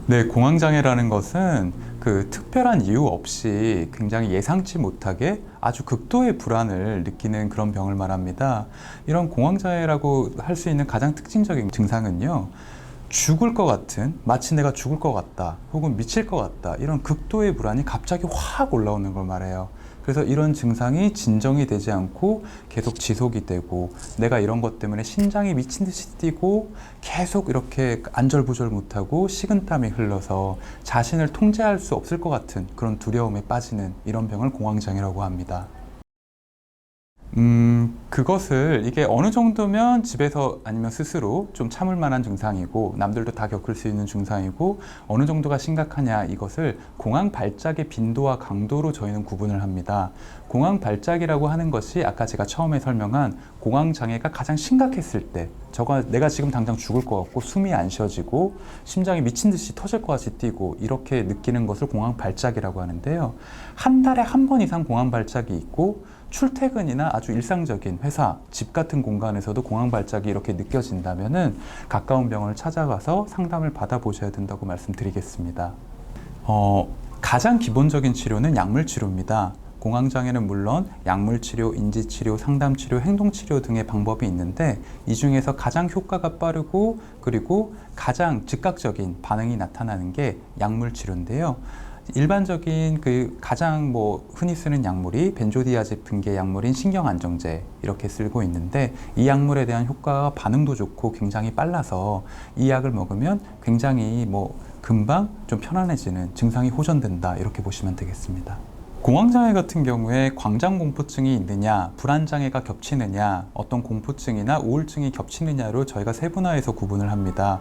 네, 공황장애라는 것은 그 특별한 이유 없이 굉장히 예상치 못하게 아주 극도의 불안을 느끼는 그런 병을 말합니다. 이런 공황장애라고 할 수 있는 가장 특징적인 증상은요, 죽을 것 같은, 마치 내가 죽을 것 같다, 혹은 미칠 것 같다, 이런 극도의 불안이 갑자기 확 올라오는 걸 말해요. 그래서 이런 증상이 진정이 되지 않고 계속 지속이 되고, 내가 이런 것 때문에 심장이 미친 듯이 뛰고 계속 이렇게 안절부절 못하고 식은땀이 흘러서 자신을 통제할 수 없을 것 같은 그런 두려움에 빠지는 이런 병을 공황장애라고 합니다. 그것을 이게 어느 정도면 집에서 아니면 스스로 좀 참을 만한 증상이고, 남들도 다 겪을 수 있는 증상이고, 어느 정도가 심각하냐, 이것을 공황 발작의 빈도와 강도로 저희는 구분을 합니다. 공황 발작이라고 하는 것이 아까 제가 처음에 설명한 공황 장애가 가장 심각했을 때, 저거 내가 지금 당장 죽을 것 같고 숨이 안 쉬어지고 심장이 미친 듯이 터질 것 같이 뛰고 이렇게 느끼는 것을 공황 발작이라고 하는데요. 한 달에 한 번 이상 공황 발작이 있고, 출퇴근이나 아주 일상적인 회사, 집 같은 공간에서도 공황 발작이 이렇게 느껴진다면은 가까운 병원을 찾아가서 상담을 받아보셔야 된다고 말씀드리겠습니다. 가장 기본적인 치료는 약물 치료입니다. 공황장애는 물론 약물치료, 인지치료, 상담치료, 행동치료 등의 방법이 있는데, 이 중에서 가장 효과가 빠르고 그리고 가장 즉각적인 반응이 나타나는 게 약물치료인데요. 일반적인 그 가장 흔히 쓰는 약물이 벤조디아제핀계 약물인 신경안정제 이렇게 쓰고 있는데, 이 약물에 대한 효과가 반응도 좋고 굉장히 빨라서 이 약을 먹으면 굉장히 금방 좀 편안해지는, 증상이 호전된다, 이렇게 보시면 되겠습니다. 공황장애 같은 경우에 광장공포증이 있느냐, 불안장애가 겹치느냐, 어떤 공포증이나 우울증이 겹치느냐로 저희가 세분화해서 구분을 합니다.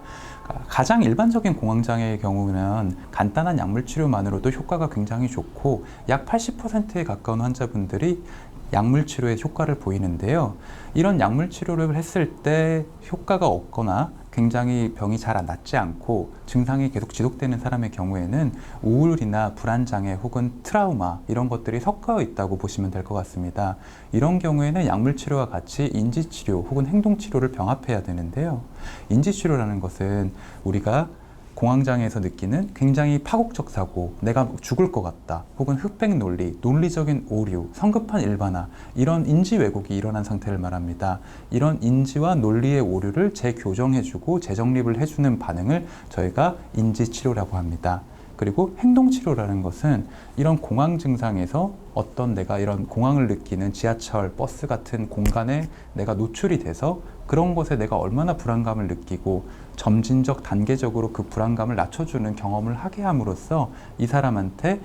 가장 일반적인 공황장애의 경우는 간단한 약물치료만으로도 효과가 굉장히 좋고, 약 80%에 가까운 환자분들이 약물치료에 효과를 보이는데요. 이런 약물치료를 했을 때 효과가 없거나 굉장히 병이 잘 낫지 않고 증상이 계속 지속되는 사람의 경우에는 우울이나 불안장애 혹은 트라우마 이런 것들이 섞여 있다고 보시면 될 것 같습니다. 이런 경우에는 약물치료와 같이 인지치료 혹은 행동치료를 병합해야 되는데요. 인지치료라는 것은 우리가 공황장애에서 느끼는 굉장히 파국적 사고, 내가 죽을 것 같다, 혹은 흑백 논리, 논리적인 오류, 성급한 일반화, 이런 인지 왜곡이 일어난 상태를 말합니다. 이런 인지와 논리의 오류를 재교정해주고 재정립을 해주는 반응을 저희가 인지치료라고 합니다. 그리고 행동치료라는 것은 이런 공황 증상에서 어떤 내가 이런 공황을 느끼는 지하철, 버스 같은 공간에 내가 노출이 돼서 그런 것에 내가 얼마나 불안감을 느끼고 점진적, 단계적으로 그 불안감을 낮춰주는 경험을 하게 함으로써 이 사람한테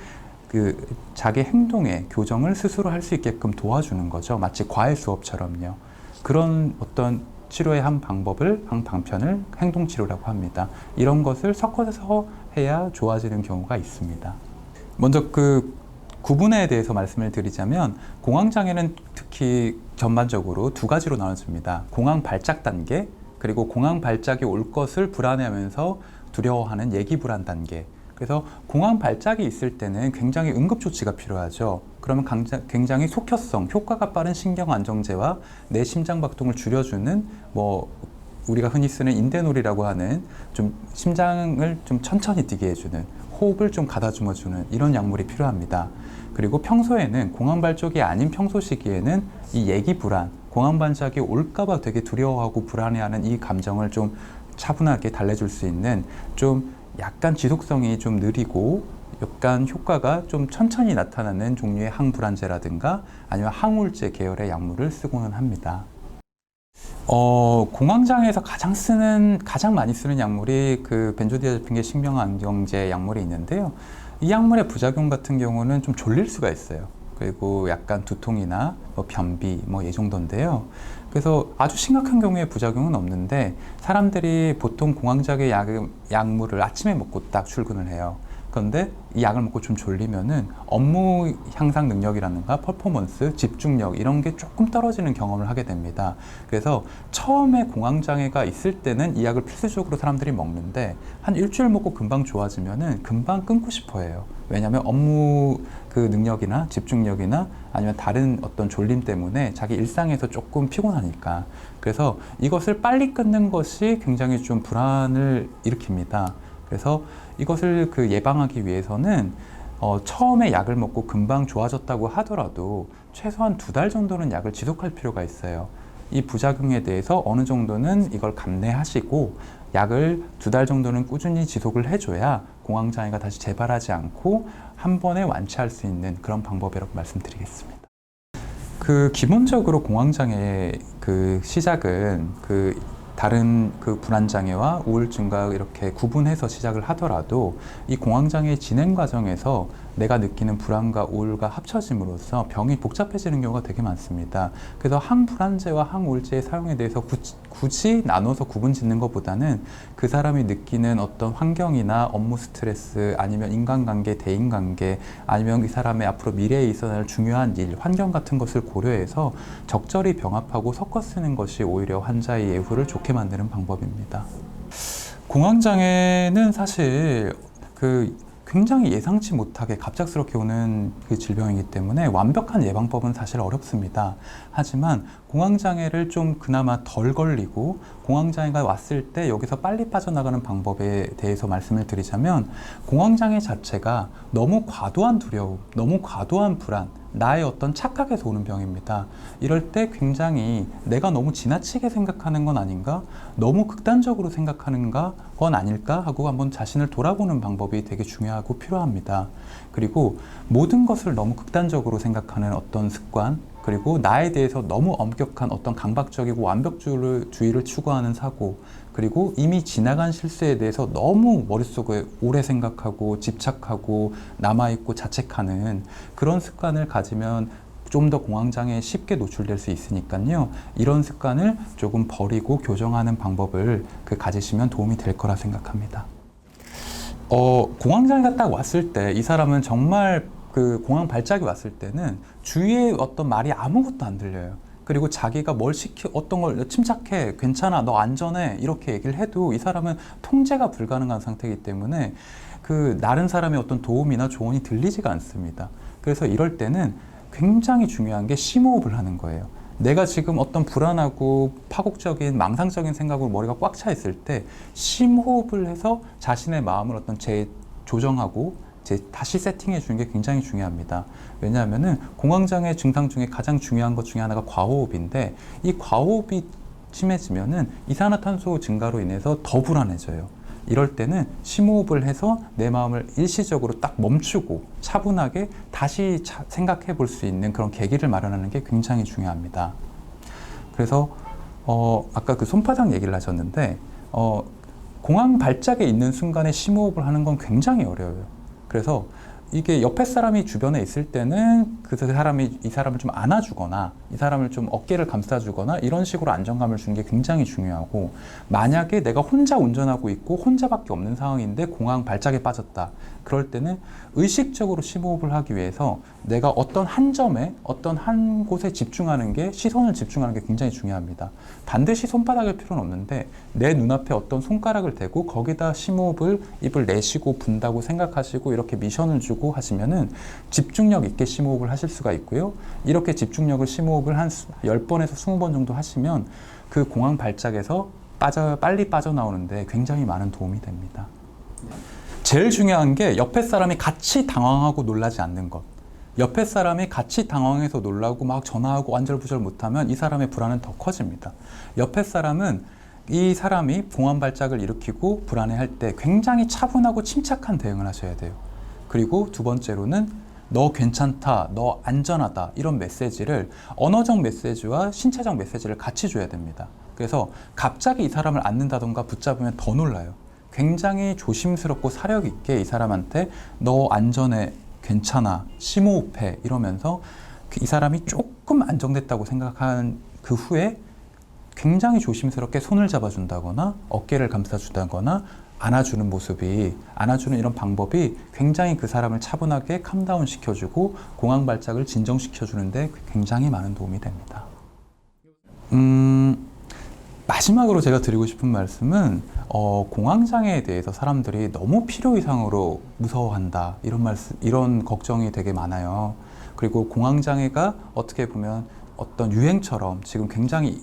자기 행동의 교정을 스스로 할 수 있게끔 도와주는 거죠. 마치 과외 수업처럼요. 그런 어떤 치료의 한 방법을, 한 방편을 행동치료라고 합니다. 이런 것을 섞어서 해야 좋아지는 경우가 있습니다. 먼저 구분에 대해서 말씀을 드리자면, 공황장애는 특히 전반적으로 두 가지로 나눠집니다. 공황 발작 단계, 그리고 공황 발작이 올 것을 불안해하면서 두려워하는 예기불안 단계. 그래서 공황 발작이 있을 때는 굉장히 응급조치가 필요하죠. 그러면 굉장히 속효성, 효과가 빠른 신경안정제와 내 심장박동을 줄여주는 우리가 흔히 쓰는 인대놀이라고 하는 좀 심장을 좀 천천히 뛰게 해주는, 호흡을 좀 가다듬어주는 이런 약물이 필요합니다. 그리고 평소에는 공황 발작이 아닌 평소 시기에는 이 예기불안, 공황 발작이 올까봐 되게 두려워하고 불안해하는 이 감정을 좀 차분하게 달래줄 수 있는, 좀 약간 지속성이 좀 느리고 약간 효과가 좀 천천히 나타나는 종류의 항불안제라든가 아니면 항우울제 계열의 약물을 쓰고는 합니다. 공황장애에서 가장 많이 쓰는 약물이 벤조디아제핀계 신경안정제 약물이 있는데요. 이 약물의 부작용 같은 경우는 좀 졸릴 수가 있어요. 그리고 약간 두통이나 변비 이 정도인데요. 그래서 아주 심각한 경우에 부작용은 없는데, 사람들이 보통 공황장애 약물을 아침에 먹고 딱 출근을 해요. 그런데 이 약을 먹고 좀 졸리면은 업무 향상 능력이라든가 퍼포먼스, 집중력 이런 게 조금 떨어지는 경험을 하게 됩니다. 그래서 처음에 공황장애가 있을 때는 이 약을 필수적으로 사람들이 먹는데, 한 일주일 먹고 금방 좋아지면은 금방 끊고 싶어 해요. 왜냐하면 업무 능력이나 집중력이나 아니면 다른 어떤 졸림 때문에 자기 일상에서 조금 피곤하니까. 그래서 이것을 빨리 끊는 것이 굉장히 좀 불안을 일으킵니다. 그래서 이것을 예방하기 위해서는 처음에 약을 먹고 금방 좋아졌다고 하더라도 최소한 2달 정도는 약을 지속할 필요가 있어요. 이 부작용에 대해서 어느 정도는 이걸 감내하시고 약을 2달 정도는 꾸준히 지속을 해줘야 공황장애가 다시 재발하지 않고 한 번에 완치할 수 있는 그런 방법이라고 말씀드리겠습니다. 기본적으로 공황장애의 시작은 다른 불안장애와 우울증과 이렇게 구분해서 시작을 하더라도 이 공황장애 진행 과정에서 내가 느끼는 불안과 우울과 합쳐짐으로써 병이 복잡해지는 경우가 되게 많습니다. 그래서 항불안제와 항우울제의 사용에 대해서 굳이 나눠서 구분 짓는 것보다는 그 사람이 느끼는 어떤 환경이나 업무 스트레스 아니면 인간관계, 대인관계 아니면 이 사람의 앞으로 미래에 있어야 할 중요한 일, 환경 같은 것을 고려해서 적절히 병합하고 섞어 쓰는 것이 오히려 환자의 예후를 좋게 만드는 방법입니다. 공황장애는 사실 굉장히 예상치 못하게 갑작스럽게 오는 질병이기 때문에 완벽한 예방법은 사실 어렵습니다. 하지만 공황장애를 좀 그나마 덜 걸리고 공황장애가 왔을 때 여기서 빨리 빠져나가는 방법에 대해서 말씀을 드리자면, 공황장애 자체가 너무 과도한 두려움, 너무 과도한 불안, 나의 어떤 착각에서 오는 병입니다. 이럴 때 굉장히 내가 너무 지나치게 생각하는 건 아닌가? 너무 극단적으로 생각하는 건 아닐까? 하고 한번 자신을 돌아보는 방법이 되게 중요하고 필요합니다. 그리고 모든 것을 너무 극단적으로 생각하는 어떤 습관, 그리고 나에 대해서 너무 엄격한 어떤 강박적이고 완벽주의를 추구하는 사고, 그리고 이미 지나간 실수에 대해서 너무 머릿속에 오래 생각하고 집착하고 남아있고 자책하는 그런 습관을 가지면 좀 더 공황장애에 쉽게 노출될 수 있으니까요. 이런 습관을 조금 버리고 교정하는 방법을 가지시면 도움이 될 거라 생각합니다. 공황장애가 딱 왔을 때 이 사람은 정말 공황 발작이 왔을 때는 주위에 어떤 말이 아무것도 안 들려요. 그리고 자기가 어떤 걸 침착해, 괜찮아, 너 안전해 이렇게 얘기를 해도 이 사람은 통제가 불가능한 상태이기 때문에 다른 사람의 어떤 도움이나 조언이 들리지가 않습니다. 그래서 이럴 때는 굉장히 중요한 게 심호흡을 하는 거예요. 내가 지금 어떤 불안하고 파국적인 망상적인 생각으로 머리가 꽉 차 있을 때 심호흡을 해서 자신의 마음을 조정하고 다시 세팅해 주는 게 굉장히 중요합니다. 왜냐하면은 공황장애 증상 중에 가장 중요한 것 중에 하나가 과호흡인데, 이 과호흡이 심해지면은 이산화탄소 증가로 인해서 더 불안해져요. 이럴 때는 심호흡을 해서 내 마음을 일시적으로 딱 멈추고 차분하게 다시 생각해 볼 수 있는 그런 계기를 마련하는 게 굉장히 중요합니다. 그래서 아까 손바닥 얘기를 하셨는데 공황 발작에 있는 순간에 심호흡을 하는 건 굉장히 어려워요. 그래서 이게 옆에 사람이 주변에 있을 때는 이 사람을 좀 안아주거나 이 사람을 좀 어깨를 감싸주거나 이런 식으로 안정감을 주는 게 굉장히 중요하고, 만약에 내가 혼자 운전하고 있고 혼자밖에 없는 상황인데 공황 발작에 빠졌다, 그럴 때는 의식적으로 심호흡을 하기 위해서 내가 어떤 한 점에 어떤 한 곳에 시선을 집중하는 게 굉장히 중요합니다. 반드시 손바닥일 필요는 없는데 내 눈앞에 어떤 손가락을 대고 거기다 심호흡을 입을 내쉬고 분다고 생각하시고 이렇게 미션을 주고 하시면은 집중력 있게 심호흡을 하실 수가 있고요. 이렇게 심호흡을 한 10번에서 20번 정도 하시면 공황 발작에서 빨리 빠져나오는데 굉장히 많은 도움이 됩니다. 제일 중요한 게 옆에 사람이 같이 당황하고 놀라지 않는 것. 옆에 사람이 같이 당황해서 놀라고 막 전화하고 안절부절 못하면 이 사람의 불안은 더 커집니다. 옆에 사람은 이 사람이 공황 발작을 일으키고 불안해할 때 굉장히 차분하고 침착한 대응을 하셔야 돼요. 그리고 두 번째로는 너 괜찮다, 너 안전하다, 이런 메시지를 언어적 메시지와 신체적 메시지를 같이 줘야 됩니다. 그래서 갑자기 이 사람을 안는다던가 붙잡으면 더 놀라요. 굉장히 조심스럽고 사력 있게 이 사람한테 너 안전해, 괜찮아, 심호흡해 이러면서 이 사람이 조금 안정됐다고 생각한 그 후에 굉장히 조심스럽게 손을 잡아준다거나 어깨를 감싸주다거나 안아주는 이런 방법이 굉장히 그 사람을 차분하게 캄다운 시켜주고 공황 발작을 진정시켜주는데 굉장히 많은 도움이 됩니다. 마지막으로 제가 드리고 싶은 말씀은 공황장애에 대해서 사람들이 너무 필요 이상으로 무서워한다, 이런 걱정이 되게 많아요. 그리고 공황장애가 어떻게 보면 어떤 유행처럼 지금 굉장히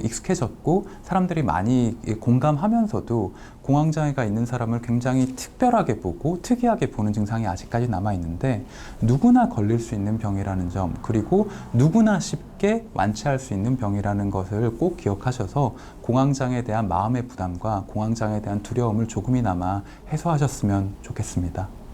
익숙해졌고 사람들이 많이 공감하면서도 공황장애가 있는 사람을 굉장히 특별하게 보고 특이하게 보는 증상이 아직까지 남아 있는데 누구나 걸릴 수 있는 병이라는 점, 그리고 누구나 쉽게 완치할 수 있는 병이라는 것을 꼭 기억하셔서 공황장애에 대한 마음의 부담과 공황장애에 대한 두려움을 조금이나마 해소하셨으면 좋겠습니다.